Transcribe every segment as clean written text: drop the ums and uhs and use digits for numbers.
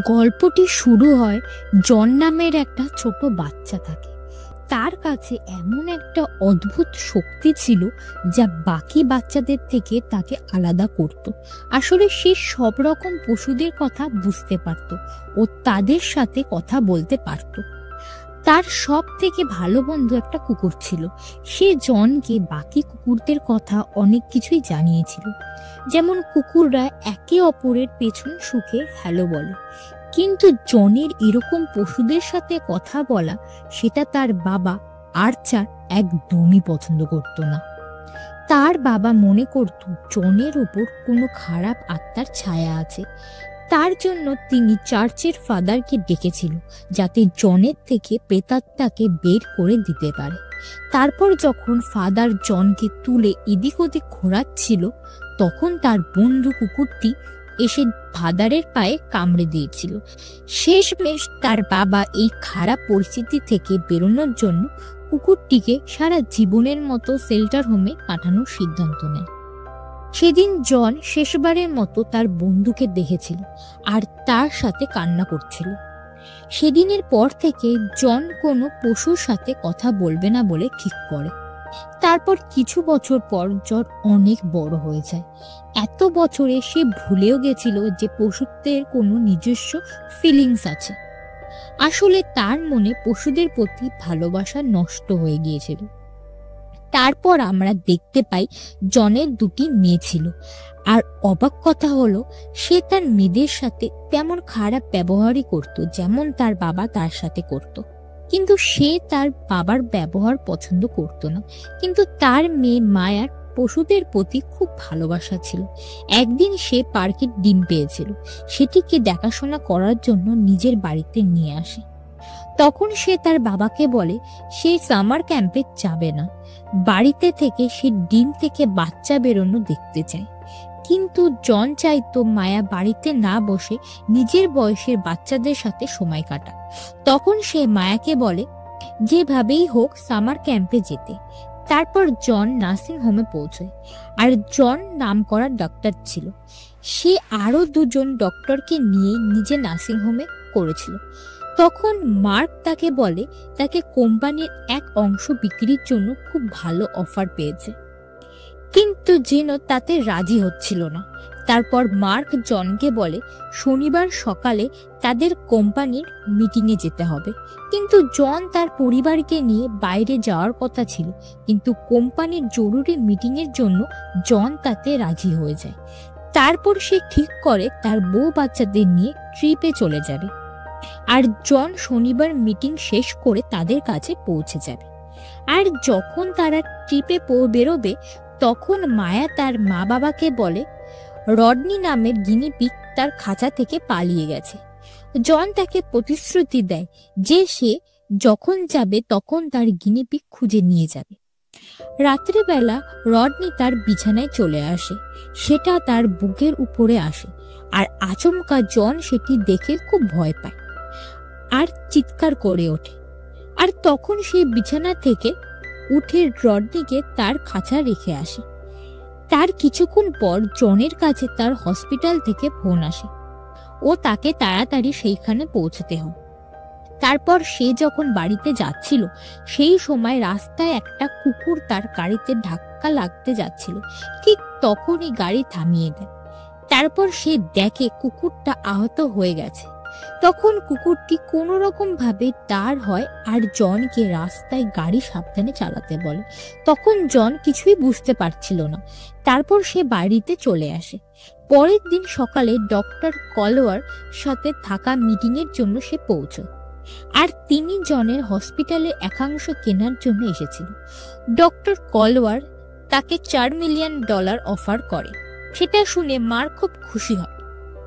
গল্পটি শুরু হয় জন নামের একটা ছোট বাচ্চা থাকে। তার কাছে এমন একটা অদ্ভুত শক্তি ছিল যা বাকি বাচ্চাদের থেকে তাকে আলাদা করত। আসলে সে সব রকম পশুদের কথা বুঝতে পারত ও তাদের সাথে কথা বলতে পারত। তার সব থেকে ভালো বন্ধু একটা কুকুর ছিল। সে জনকে বাকি কুকুরদের কথা অনেক কিছুই জানিয়েছিল, যেমন কুকুররা একে অপরের পেছন সুখে হ্যালো বলে। কিন্তু জনের এরকম পশুদের সাথে কথা বলা, সেটা তার বাবা আর্চার একদমই পছন্দ করত না। তার বাবা মনে করত জনের উপর কোনো খারাপ আত্মার ছায়া আছে। তার জন্য তিনি চার্চের ফাদারকে ডেকেছিল, যাতে জনের থেকে প্রেতাত্মাকে বের করে দিতে পারে। তারপর যখন ফাদার জনকে তুলে এদিক ওদিক ঘোরাচ্ছিল, তখন তার বন্ধু কুকুরটি এসে ফাদারের পায়ে কামড়ে দিয়েছিল। শেষমেশ তার বাবা এই খারাপ পরিস্থিতি থেকে বেরোনোর জন্য কুকুরটিকে সারা জীবনের মতো শেল্টার হোমে পাঠানোর সিদ্ধান্ত নেয়। সেদিন জন শেষবারের মতো তার বন্ধুকে দেখেছিল আর তার সাথে কান্না করছিল। সেদিনের পর থেকে জন কোনো পশুর সাথে কথা বলবে না বলে ঠিক করে। তারপর কিছু বছর পর জন অনেক বড় হয়ে যায়। এত বছরে সে ভুলেও গেছিল যে পশুদের কোনো নিজস্ব ফিলিংস আছে। আসলে তার মনে পশুদের প্রতি ভালোবাসা নষ্ট হয়ে গিয়েছিল। তারপর আমরা দেখতে পাই জনের দুটি মেয়ে ছিল, আর অবাক কথা হলো সে তার মেয়েদের সাথে তেমন খারাপ ব্যবহারই করত যেমন তার বাবা তার সাথে করত। কিন্তু সে তার বাবার ব্যবহার পছন্দ করত না। কিন্তু তার মেয়ে মায়ার পশুদের প্রতি খুব ভালোবাসা ছিল। একদিন সে পার্কের ডিম পেয়েছিল, সেটিকে দেখাশোনা করার জন্য নিজের বাড়িতে নিয়ে আসে। তখন সে তার বাবাকে বলে সে সামার ক্যাম্পে যাবে না, বাড়িতে থেকে সে ডিম থেকে বাচ্চা বেরোনো দেখতে চায়। কিন্তু জন চাইতো মায়া বাড়িতে না বসে নিজের বয়সের বাচ্চাদের সাথে সময় কাটায়। তখন সে মায়াকে বলে যেভাবেই হোক সামার ক্যাম্পে যেতে। তারপর জন নার্সিং হোমে পৌঁছয়, আর জন নামকরা ডক্টর ছিল। সে আরো দুজন ডক্টরকে নিয়ে নিজে নার্সিং হোমে করেছিল। তখন মার্ক তাকে বলে তাকে কোম্পানির এক অংশ বিক্রির জন্য খুব ভালো অফার পেয়েছে, কিন্তু যেন তাতে রাজি হচ্ছিল না। তারপর মার্ক জনকে বলে শনিবার সকালে তাদের কোম্পানির মিটিংয়ে যেতে হবে। কিন্তু জন তার পরিবারকে নিয়ে বাইরে যাওয়ার কথা ছিল, কিন্তু কোম্পানির জরুরি মিটিংয়ের জন্য জন তাতে রাজি হয়ে যায়। তারপর সে ঠিক করে তার বউ বাচ্চাদের নিয়ে ট্রিপে চলে যাবে, আর জন শনিবার মিটিং শেষ করে তাদের কাছে পৌঁছে যাবে। আর যখন তারা ট্রিপে বেরোবে, তখন মায়া তার মা বাবাকে বলে রডনি নামের গিনিপিগ তার খাঁচা থেকে পালিয়ে গেছে। জন তাকে প্রতিশ্রুতি দেয় যে সে যখন যাবে তখন তার গিনিপিগ খুঁজে নিয়ে যাবে। রাত্রিবেলা রডনি তার বিছানায় চলে আসে, সেটা তার বুকের উপরে আসে, আর আচমকা জন সেটি দেখে খুব ভয় পায় আর চিৎকার করে ওঠে। আর তখন সে বিছানা থেকে উঠে রডনিকে তার খাঁচা রেখে আসে। তার কিছুক্ষণ পর জনের কাছে তার হসপিটাল থেকে ফোন আসে ও তাকে তাড়াতাড়ি সেইখানে পৌঁছতে হয়। তারপর সে যখন বাড়িতে যাচ্ছিল, সেই সময় রাস্তায় একটা কুকুর তার গাড়িতে ধাক্কা লাগতে যাচ্ছিল। ঠিক তখনই গাড়ি থামিয়ে দেয়। তারপর সে দেখে কুকুরটা আহত হয়ে গেছে। তখন কুকুরটি কোনো রকম ভাবে দাঁড় হয় আর জনকে রাস্তায় গাড়ি সাবধানে চালাতে বলে। তখন জন কিছুই বুঝতে পারছিল না। তারপর সে বাড়িতে চলে আসে। পরের দিন সকালে ডক্টর কলওয়ার সাথে থাকা মিটিং এর জন্য সে পৌঁছয়, আর তিনি জনের হসপিটালের একাংশ কেনার জন্য এসেছিল। ডক্টর কলওয়ার তাকে $4 মিলিয়ন অফার করে। সেটা শুনে মার খুব খুশি হয়।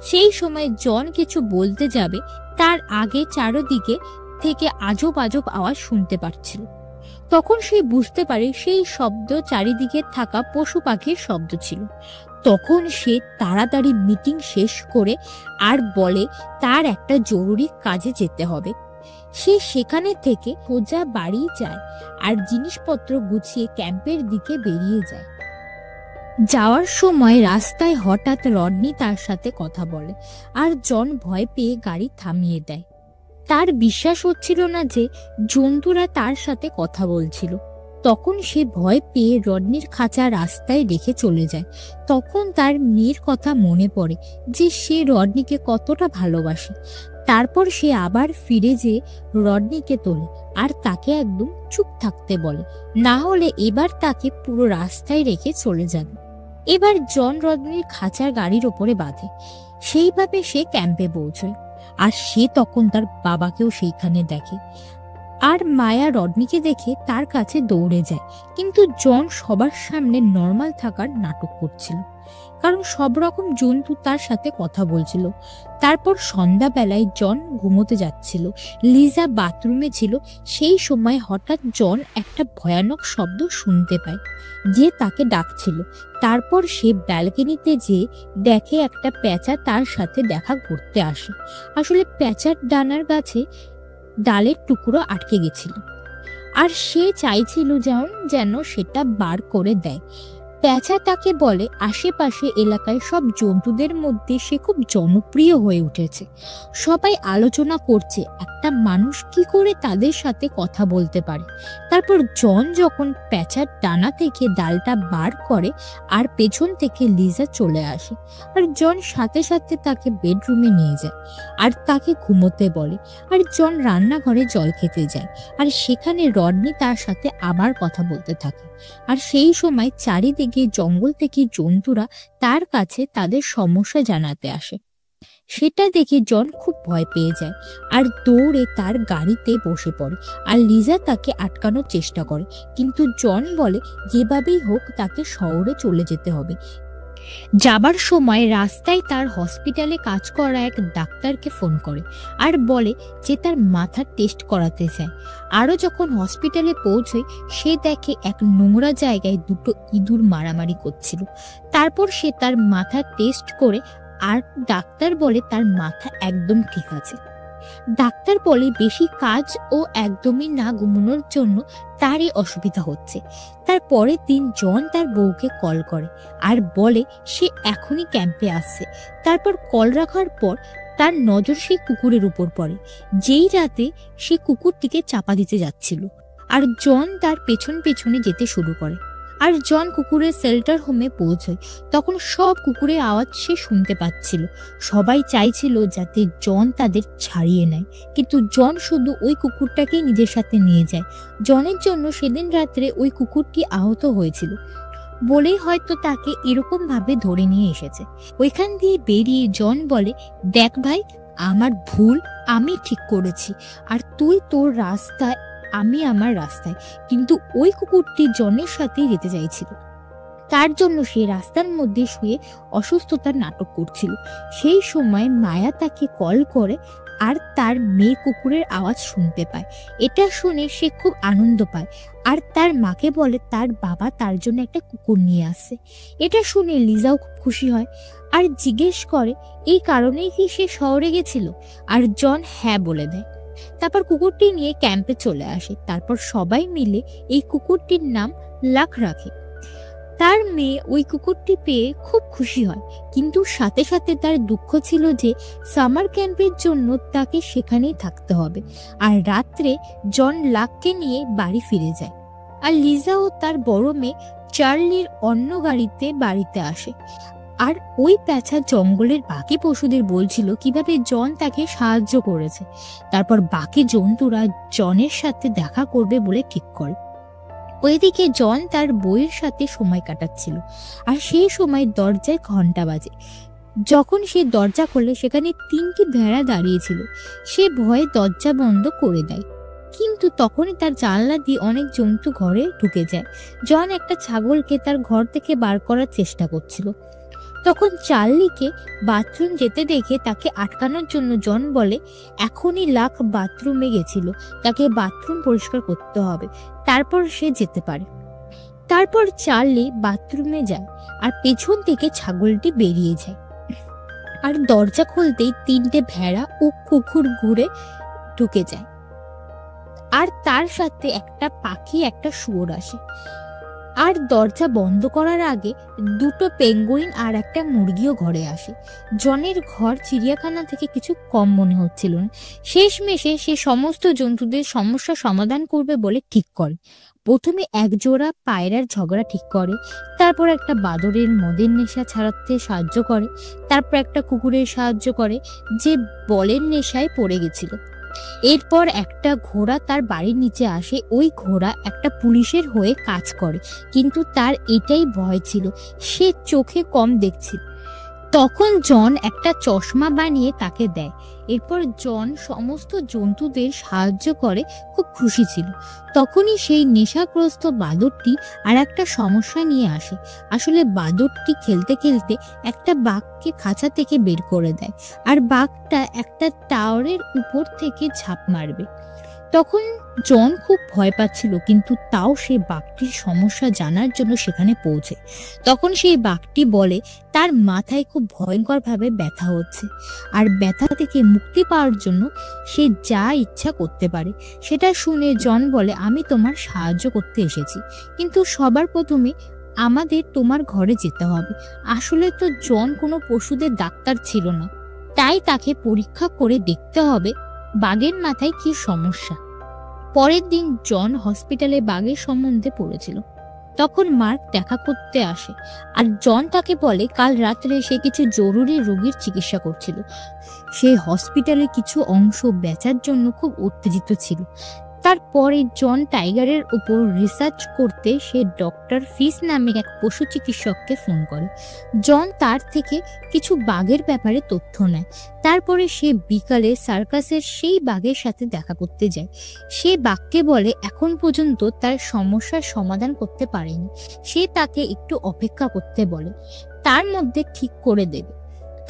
সেই সময় জন কিছু বলতে যাবে, তার আগে চারদিকে থেকে আজব আজব আওয়াজ শুনতে পাচ্ছিল। তখন সে বুঝতে পারে সেই শব্দ চারিদিকে থাকা পশু পাখির শব্দ ছিল। তখন সে তাড়াতাড়ি মিটিং শেষ করে আর বলে তার একটা জরুরি কাজে যেতে হবে। সে সেখানে থেকে সোজা বাড়ি যায় আর জিনিসপত্র গুছিয়ে ক্যাম্পের দিকে বেরিয়ে যায়। যাওয়ার সময় রাস্তায় হঠাৎ রডনি তার সাথে কথা বলে, আর জন ভয় পেয়ে গাড়ি থামিয়ে দেয়। তার বিশ্বাস হচ্ছিল না যে জন্তুরা তার সাথে কথা বলছিল। তখন সে ভয় পেয়ে রডনির খাঁচা রাস্তায় রেখে চলে যায়। তখন তার মেয়ের কথা মনে পড়ে যে সে রডনিকে কতটা ভালোবাসে। তারপর সে আবার ফিরে যেয়ে রডনিকে তোলে আর তাকে একদম চুপ থাকতে বলে, না হলে এবার তাকে পুরো রাস্তায় রেখে চলে যাবে। এবার জন রডনির খাঁচার গাড়ির ওপরে বাঁধে। সেইভাবে সে ক্যাম্পে পৌঁছয়, আর সে তখন তার বাবাকেও সেইখানে দেখে। আর মায়া রডনিকে দেখে তার কাছে দৌড়ে যায়, কিন্তু জন সবার সামনে নর্মাল থাকার নাটক করছিল, কারণ সব রকম জন্তু তার সাথে কথা বলছিল। তারপর সন্ধ্যাবেলায় জন ঘুমোতে যাচ্ছিল, লিজা বাথরুমে ছিল। সেই সময় হঠাৎ জন একটা ভয়ানক শব্দ শুনতে পায় যে তাকে ডাকছিল। তারপর সে ব্যালকনিতে যেয়ে দেখে একটা প্যাঁচা তার সাথে দেখা করতে আসে। আসলে প্যাঁচার ডানার গাছে ডালের টুকরো আটকে গেছিল, আর সে চাইছিল যেন সেটা বার করে দেয়। প্যাঁচা তাকে বলে আশেপাশে এলাকায় সব জন্তুদের মধ্যে সে খুব জনপ্রিয় হয়ে উঠেছে। সবাই আলোচনা করছে একটা মানুষ কি করে তাদের সাথে কথা বলতে পারে। তারপর জন যখন প্যাঁচার ডানা থেকে ডালটা বার করে, আর পেছন থেকে লিজা চলে আসে, আর জন সাথে সাথে তাকে বেডরুমে নিয়ে যায় আর তাকে ঘুমোতে বলে। আর জন রান্নাঘরে জল খেতে যায়, আর সেখানে রডনি তার সাথে আবার কথা বলতে থাকে। আর সেই সময় চারিদিকে জঙ্গল থেকে জন্তুরা তার কাছে তাদের সমস্যা জানাতে আসে। সেটা দেখে জন খুব ভয় পেয়ে যায় আর দৌড়ে তার গাড়িতে বসে পড়ে। আর লিজা তাকে আটকানোর চেষ্টা করে, কিন্তু জন বলে যেভাবেই হোক তাকে শহরে চলে যেতে হবে। যাবার সময় রাস্তায় তার হসপিটালে কাজ করা এক ডাক্তারকে ফোন করে আর বলে যে তার মাথার টেস্ট করাতে চায়। আরও যখন হসপিটালে পৌঁছয় সে দেখে এক নোংরা জায়গায় দুটো ইঁদুর মারামারি করছিল। তারপর সে তার মাথার টেস্ট করে, আর ডাক্তার বলে তার মাথা একদম ঠিক আছে। ডাক্তার বলে বেশি কাজ ও একদমই না ঘুমানোর জন্য তার এই অসুবিধা হচ্ছে। তার পরের দিন জন তার বউকে কল করে আর বলে সে এখনই ক্যাম্পে আসছে। তারপর কল রাখার পর তার নজর সেই কুকুরের উপর পড়ে, যেই রাতে সে কুকুরটিকে চাপা দিতে যাচ্ছিল। আর জন তার পেছন পেছনে যেতে শুরু করে। আর জন কুকুরের শেল্টার হোমে পৌঁছয়। তখন সব কুকুরের আওয়াজ সে শুনতে পাচ্ছিল। সবাই চাইছিল যাতে জন তাদের ছাড়িয়ে নেয়, কিন্তু জন শুধু ওই কুকুরটাকেই নিজের সাথে নিয়ে যায়। জনের জন্য সেদিন রাত্রে ওই কুকুরটি আহত হয়েছিল বলেই হয়তো তাকে এরকম ভাবে ধরে নিয়ে এসেছে। ওইখান দিয়ে বেরিয়ে জন বলে, দেখ ভাই, আমার ভুল আমি ঠিক করেছি, আর তুই তোর রাস্তায়, আমি আমার রাস্তায়। কিন্তু ওই কুকুরটি জনের সাথেই যেতে চাইছিল, তার জন্য সে রাস্তার মধ্যে শুয়ে অসুস্থতার নাটক করছিল। সেই সময় মায়া তাকে কল করে আর তার মেয়ে কুকুরের আওয়াজ শুনতে পায়। এটা শুনে সে খুব আনন্দ পায় আর তার মাকে বলে তার বাবা তার জন্য একটা কুকুর নিয়ে আসছে। এটা শুনে লিজাও খুব খুশি হয় আর জিজ্ঞেস করে এই কারণেই কি সে শহরে গেছিল। আর জন হ্যাঁ বলে দেয়। তারপর কুকুরটি নিয়ে ক্যাম্পে চলে আসে। তারপর সবাই মিলে এই কুকুরটির নাম লাক রাখে। তার মেয়ে ওই কুকুরটি পেয়ে খুব খুশি হয়, কিন্তু সাথে সাথে তার দুঃখ ছিল যে সামার ক্যাম্পের জন্য তাকে সেখানেই থাকতে হবে। আর রাত্রে জন লাককে নিয়ে বাড়ি ফিরে যায়, আর লিজা ও তার বড় মেয়ে চার্লির অন্য গাড়িতে বাড়িতে আসে। আর ওই প্যাঁচা জঙ্গলের বাকি পশুদের বলছিল কিভাবে জন তাকে সাহায্য করেছে। তারপর বাকি জন্তুরা জনের সাথে দেখা করবে বলে ঠিক করে। ওইদিকে জন তার বউয়ের সাথে সময় কাটাচ্ছিল, আর সেই সময় দরজায় ঘন্টা বাজে। যখন সে দরজা খোলে সেখানে 3টি ভেড়া দাঁড়িয়েছিল। সে ভয়ে দরজা বন্ধ করে দেয়, কিন্তু তখনই তার জানলা দিয়ে অনেক জন্তু ঘরে ঢুকে যায়। জন একটা ছাগলকে তার ঘর থেকে বার করার চেষ্টা করছিল। তখন চার্লিকে বাথরুম যেতে দেখে তাকে আটকানোর জন্য জন বলে এখনই লাক বাথরুমে গেছিল, তাকে বাথরুম পরিষ্কার করতে হবে, তারপর সে যেতে পারে। তারপর চার্লি বাথরুমে যায় আর পেছন থেকে ছাগলটি বেরিয়ে যায়, আর দরজা খুলতেই 3টে ভেড়া ও কুকুর ঘুরে ঢুকে যায়, আর তার সাথে একটা পাখি, একটা শুয়োর আসে। আর দরজা বন্ধ করার আগে দুটো পেঙ্গুইন আর একটা মুরগিও ঘরে আসে। জনের ঘর চিড়িয়াখানা থেকে কিছু কম মনে হচ্ছিল না। শেষমেশে সে সমস্ত জন্তুদের সমস্যা সমাধান করবে বলে ঠিক করে। প্রথমে এক জোড়া পায়রার ঝগড়া ঠিক করে, তারপর একটা বাদরের মদের নেশা ছাড়াতে সাহায্য করে, তারপর একটা কুকুরের সাহায্য করে যে বলের নেশায় পড়ে গেছিল। এরপর একটা ঘোড়া তার বাড়ির নিচে আসে। ওই ঘোড়া একটা পুলিশের হয়ে কাজ করে, কিন্তু তার এটাই ভয় ছিল, সে চোখে কম দেখছিল। তখন জন একটা চশমা বানিয়ে তাকে দেয়। এরপর জন সমস্ত জন্তুদের সাহায্য করে, খুব খুশি ছিল। তখনই সেই নেশাগ্রস্ত বাদরটি আর একটা সমস্যা নিয়ে আসে। আসলে বাদরটি খেলতে খেলতে একটা বাঘকে খাঁচা থেকে বের করে দেয়, আর বাঘটা একটা টাওয়ারের উপর থেকে ঝাঁপ মারবে। তখন জন খুব ভয় পাচ্ছিল, কিন্তু তাও সে বাঘটির সমস্যা জানার জন্য সেখানে পৌঁছে। তখন সেই বাঘটি বলে তার মাথায় খুব ভয়ঙ্করভাবে ব্যথা হচ্ছে, আর ব্যথা থেকে মুক্তি পাওয়ার জন্য সে যা ইচ্ছা করতে পারে। সেটা শুনে জন বলে, আমি তোমার সাহায্য করতে এসেছি, কিন্তু সবার প্রথমে আমাদের তোমার ঘরে যেতে হবে। আসলে তো জন কোনো পশুদের ডাক্তার ছিল না, তাই তাকে পরীক্ষা করে দেখতে হবে বাঘের মাথায় কি সমস্যা। পরের দিন জন হসপিটালে বাঘের সম্বন্ধে পড়েছিল। তখন মার্ক দেখা করতে আসে, আর জন তাকে বলে কাল রাত্রে সে কিছু জরুরি রোগীর চিকিৎসা করছিল। সে হসপিটালের কিছু অংশ বেচার জন্য খুব উত্তেজিত ছিল। তারপরে জন টাইগারের উপর রিসার্চ করতে সে ডক্টর ফিস নামে এক পশু চিকিৎসককে ফোন করে। জন তার থেকে কিছু বাঘের ব্যাপারে তথ্য নেয়। তারপরে সে বিকালে সার্কাসের সেই বাঘের সাথে দেখা করতে যায়। সে বাঘকে বলে এখন পর্যন্ত তার সমস্যার সমাধান করতে পারেনি, সে তাকে একটু অপেক্ষা করতে বলে, তার মধ্যে ঠিক করে দেবে।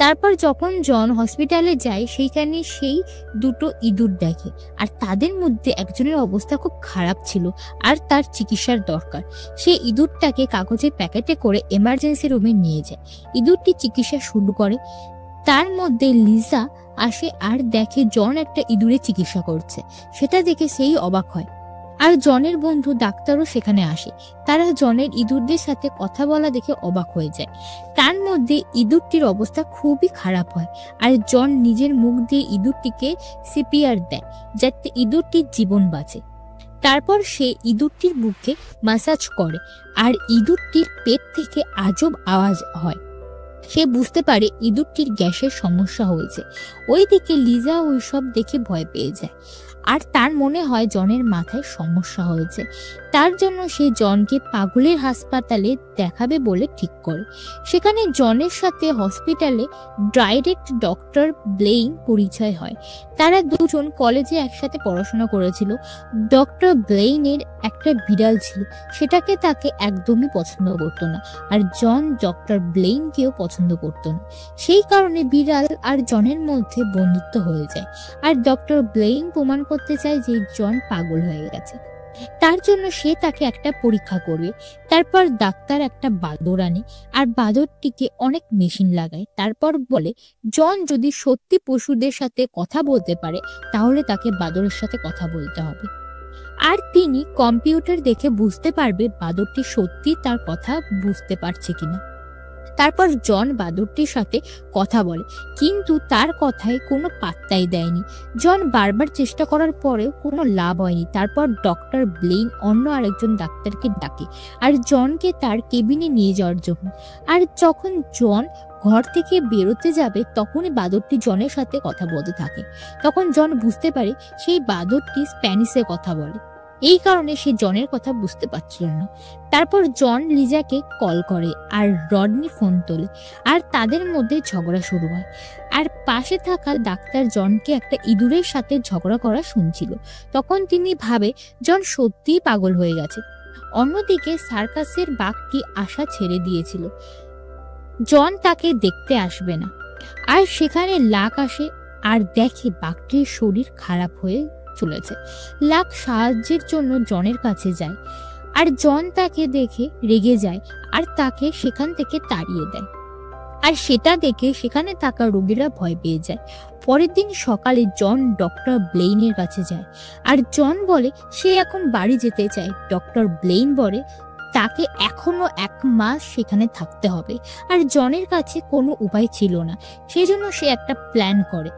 তারপর যখন জন হসপিটালে যায়, সেইখানে সেই দুটো ইঁদুর দেখে, আর তাদের মধ্যে একজনের অবস্থা খুব খারাপ ছিল আর তার চিকিৎসার দরকার। সে ইঁদুরটাকে কাগজের প্যাকেটে করে এমার্জেন্সি রুমে নিয়ে যায়। ইঁদুরটি চিকিৎসা শুরু করে। তার মধ্যে লিসা আসে আর দেখে জন একটা ইঁদুরের চিকিৎসা করছে। সেটা দেখে সেই অবাক হয়, আর জনের বন্ধু ডাক্তারও সেখানে আসে। তারা জনের ইঁদুরদের সাথে কথা বলা দেখে অবাক হয়ে যায়। তার মধ্যে ইঁদুরটির অবস্থা খুবই খারাপ হয়, আর জন নিজের মুখ দিয়ে ইঁদুরটিকে সিপিআর দেয় যাতে ইঁদুরটির জীবন বাঁচে। তারপর সে ইঁদুরটির বুকে ম্যাসাজ করে, আর ইঁদুরটির পেট থেকে আজব আওয়াজ হয়। সে বুঝতে পারে ইঁদুরটির গ্যাসের সমস্যা হয়েছে। ওইদিকে লিজা ওইসব দেখে ভয় পেয়ে যায়, আর তার মনে হয় জনের মাথায় সমস্যা হয়েছে। তার জন্য সে জনকে পাগলের হাসপাতালে দেখাবে বলে ঠিক করে। সেখানে জনের সাথে হসপিটালে ডাইরেক্ট ডক্টর ব্লেইন পরিচয় হয়। তারা দুজন কলেজে একসাথে পড়াশোনা করেছিল। ডক্টর ব্লেইনের একটা বিড়াল ছিল, সেটাকে তাকে একদমই পছন্দ করতো না, আর জন ডক্টর ব্লেইনকেও পছন্দ করতো না। সেই কারণে বিড়াল আর জনের মধ্যে বন্ধুত্ব হয়ে যায়, আর ডক্টর ব্লেইন প্রমাণ করতে চায় যে জন পাগল হয়ে গেছে। তার জন্য সে তাকে একটা পরীক্ষা করবে। তারপর ডাক্তার একটা বাদর আনে, আর বাদরটিকে অনেক মেশিন লাগায়। তারপর বলে জন যদি সত্যি পশুদের সাথে কথা বলতে পারে তাহলে তাকে বাদরের সাথে কথা বলতে হবে, আর তিনি কম্পিউটার দেখে বুঝতে পারবে বাদরটি সত্যি তার কথা বুঝতে পারছে কিনা। তারপর জন বাদরটির সাথে কথা বলে, কিন্তু তার কথায় কোনো পাত্তাই দেয়নি। জন বারবার চেষ্টা করার পরেও কোনো লাভ হয়নি। তারপর ডক্টর ব্লেইন অন্য আরেকজন ডাক্তারকে ডাকে, আর জনকে তার কেবিনে নিয়ে যাওয়ার জন্য। আর যখন জন ঘর থেকে বেরোতে যাবে তখনই বাদরটি জনের সাথে কথা বলতে থাকে। তখন জন বুঝতে পারে সেই বাদরটি স্প্যানিশে কথা বলে, এই কারণে সে জনের কথা বুঝতে পারছিল না। তারপর জন লিজাকে কল করে, আর রডনি ফোন তোলে, আর তাদের মধ্যে ঝগড়া শুরু হয়। আর পাশে থাকা ডাক্তার জনকে একটা ইঁদুরের সাথে ঝগড়া করা শুনছিল। তখন তিনি ভাবে জন সত্যিই পাগল হয়ে গেছে। অন্যদিকে সার্কাসের বাঘটি আশা ছেড়ে দিয়েছিল জন তাকে দেখতে আসবে না, আর সেখানে লাক আসে আর দেখে বাঘটির শরীর খারাপ হয়ে চলেছে। লাক সাহায্যের জন্য জনের কাছে যায়, আর জন তাকে দেখে রেগে যায় আর তাকে সেখান থেকে তাড়িয়ে দেয়। আর সেটা দেখে সেখানে থাকা রোগীরা ভয় পেয়ে যায়। পরের দিন সকালে জন ডক্টর ব্লেইনের কাছে যায়, আর জন বলে সে এখন বাড়ি যেতে চায়। ডক্টর ব্লেইন বলে তাকে এখনো 1 মাস সেখানে থাকতে হবে। আর জনের কাছে কোনো উপায় ছিল না, সেই জন্য সে একটা প্ল্যান করে।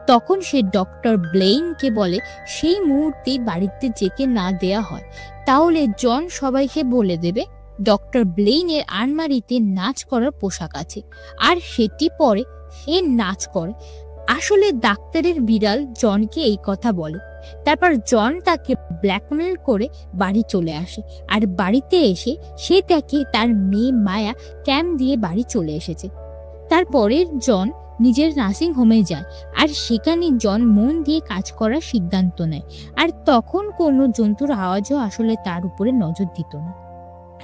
তখন সে ডক্টর ব্লেইনকে বলে সেই মুহূর্তেই বাড়িতে যেতে না দেয়া হয়, তাহলে জন সবাইকে বলে দেবে ডক্টর ব্লেইনের আলমারিতে নাচ করার পোশাক আছে, আর সেটি পরে সে নাচ করে। আসলে ডাক্তারের বিড়াল জনকে এই কথা বলে। তারপর জন তাকে ব্ল্যাকমেল করে বাড়ি চলে আসে, আর বাড়িতে এসে সে তাকে তার মেয়ে মায়া ক্যাম্প দিয়ে বাড়ি চলে এসেছে। তারপরে জন নিজের নার্সিং হোমে যায়, আর সেখানে জন মন দিয়ে কাজ করার সিদ্ধান্ত নেয়। আর তখন কোনো জন্তুর আওয়াজও আসলে তার উপরে নজর দিত না।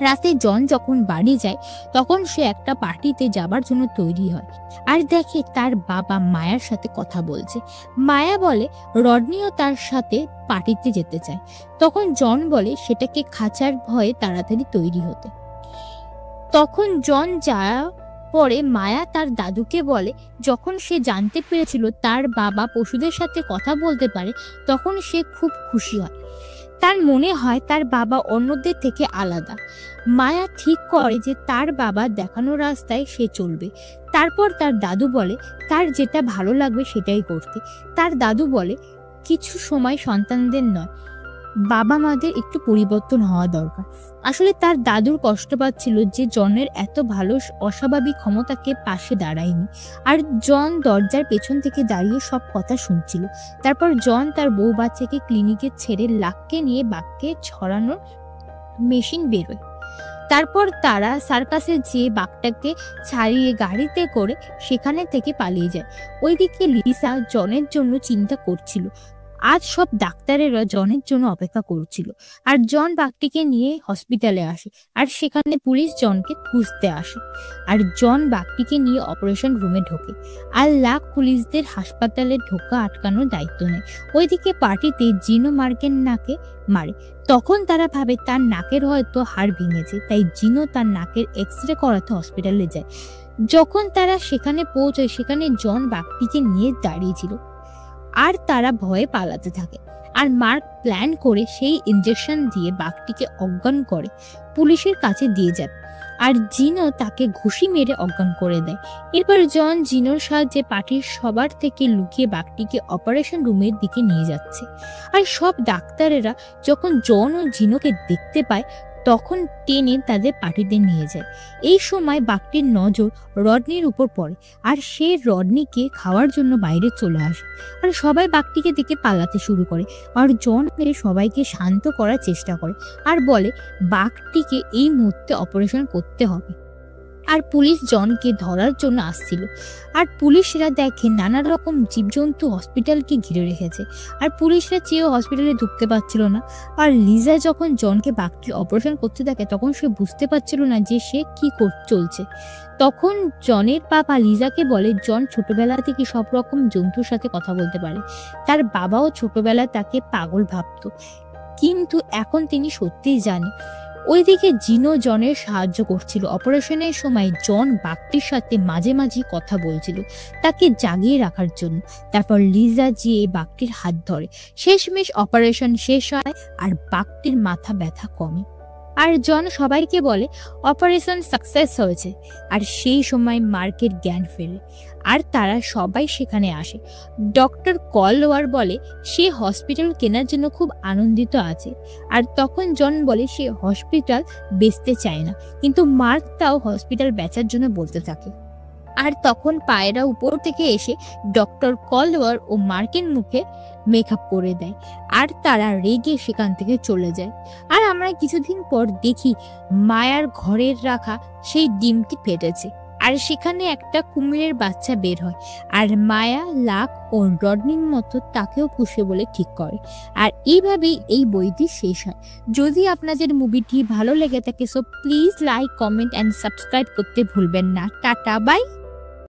রাতে জন যখন বাড়ি যায় তখন সে একটা পার্টিতে যাবার জন্য তৈরি হয়, আর দেখে তার বাবা মায়ার সাথে কথা বলছে। মায়া বলে রডনিও তার সাথে পার্টিতে যেতে চায়। তখন জন বলে সেটাকে খাঁচার ভয়ে তাড়াতাড়ি তৈরি হতে। তখন জন যাওয়া পরে মায়া তার দাদুকে বলে যখন সে জানতে পেরেছিল তার বাবা পশুদের সাথে কথা বলতে পারে, তখন সে খুব খুশি হয়। তার মনে হয় তার বাবা অন্যদের থেকে আলাদা। মায়া ঠিক করে যে তার বাবা দেখানো রাস্তায় সে চলবে। তারপর তার দাদু বলে তার যেটা ভালো লাগবে সেটাই করতে। তার দাদু বলে কিছু সময় সন্তানদের নয়, বাবা মাদের একটু পরিবর্তন হওয়া দরকার। আসলে তার দাদুর কষ্ট পাচ্ছিল যে জনের এত ভালো অস্বাভাবিক ক্ষমতাকে পাশে দাঁড়ায়নি। আর জন দরজার পেছন থেকে দাঁড়িয়ে সব কথা শুনছিল। তারপর জন তার বউ বাচ্চাকে ক্লিনিকে ছেড়ে লাককে নিয়ে বাঘকে ছড়ানোর মেশিন বেরোয়। তারপর তারা সার্কাসে যেয়ে বাঘটাকে ছাড়িয়ে গাড়িতে করে সেখানে থেকে পালিয়ে যায়। ওইদিকে লিসা জনের জন্য চিন্তা করছিল। আজ সব ডাক্তারেরা জনের জন্য অপেক্ষা করছিল। আর জন বাঘটিকে নিয়ে হসপিটালে আসে, আর সেখানে পুলিশ জনকে খুঁজতে আসে। আর জন বাঘটিকে নিয়ে অপারেশন রুমে ঢোকে, আর লাখ পুলিশদের হাসপাতালে ঢোকা আটকানোর দায়িত্ব নেয়। ওইদিকে পার্টিতে জিনো মার্কের নাকে মারে। তখন তারা ভাবে তার নাকের হয়তো হাড় ভেঙেছে, তাই জিনো তার নাকের এক্স-রে করাতে হসপিটালে যায়। যখন তারা সেখানে পৌঁছায় সেখানে জন বাঘটিকে নিয়ে দাঁড়িয়েছিল, আর তারা ভয়ে পালাতে থাকে। আর মার্ক প্ল্যান করে সেই ইনজেকশন দিয়ে বাঘটিকে অজ্ঞান করে পুলিশের কাছে দিয়ে যায়, আর জিনো তাকে ঘুষি মেরে অজ্ঞান করে দেয়। এরপর জন জিনোর সাহায্যে পার্টির সবার থেকে লুকিয়ে বাঘটিকে অপারেশন রুমের দিকে নিয়ে যাচ্ছে। আর সব ডাক্তারেরা যখন জন ও জিনোকে দেখতে পায় তখন টেনে তাদের পার্টিতে নিয়ে যায়। এই সময় বাঘটির নজর রডনির উপর পড়ে, আর সে রডনিকে খাওয়ার জন্য বাইরে চলে আসে। আর সবাই বাঘটিকে দেখে পালাতে শুরু করে, আর জন সবাইকে শান্ত করার চেষ্টা করে আর বলে বাঘটিকে এই মুহূর্তে অপারেশন করতে হবে। আর পুলিশ জনকে ধরার জন্য আসছিল, আর পুলিশরা দেখে নানা রকম জীবজন্তু হসপিটালকে ঘিরে রেখেছে, আর পুলিশরা চেয়েও হসপিটালে ঢুকতে পারছিল না। আর লিজা যখন জনকে বাঘটি অপারেশন করতে থাকে তখন সে বুঝতে পারছিল না যে সে কি চলছে। তখন জনের বাবা লিজাকে বলে জন ছোটবেলা থেকে সব রকম জন্তুর সাথে কথা বলতে পারে। তার বাবাও ছোটবেলায় তাকে পাগল ভাবত, কিন্তু এখন তিনি সত্যিই জানে। ওইদিকে জিনো জনের সাহায্য করছিল। অপারেশনের সময় জন বাঘটির সাথে মাঝে মাঝে কথা বলছিল তাকে জাগিয়ে রাখার জন্য। তারপর লিজা যেয়ে বাঘটির হাত ধরে। শেষমেশ অপারেশন শেষ হয় আর বাঘটির মাথা ব্যথা কমে। আর জন সবাইকে বলে অপারেশন সাকসেস হয়েছে। আর সেই সময় মার্কের জ্ঞান ফেরে, আর তারা সবাই সেখানে আসে। ডক্টর কলওয়ার বলে সে হসপিটাল কেনার জন্য খুব আনন্দিত আছে। আর তখন জন বলে সে হসপিটাল বেচতে চায় না, কিন্তু মার্ক তাও হসপিটাল বেচার জন্য বলতে থাকে। আর তখন পায়রা উপর থেকে এসে ডক্টর কলওয়ার ও মার্কের মুখে মেকআপ করে দেয়, আর তারা রেগে সেখান থেকে চলে যায়। আর আমরা কিছুদিন পর দেখি মায়ার ঘরের রাখা সেই ডিমটি ফেটেছে, আর সেখানে একটা কুমিরের বাচ্চা বের হয়। আর মায়া লাক ও রডনির মতো তাকেও পুষবে বলে ঠিক করে। আর এইভাবেই এই বইটি শেষ হয়। যদি আপনাদের মুভিটি ভালো লেগে থাকে so please like, comment and subscribe করতে ভুলবেন না। Tata, by.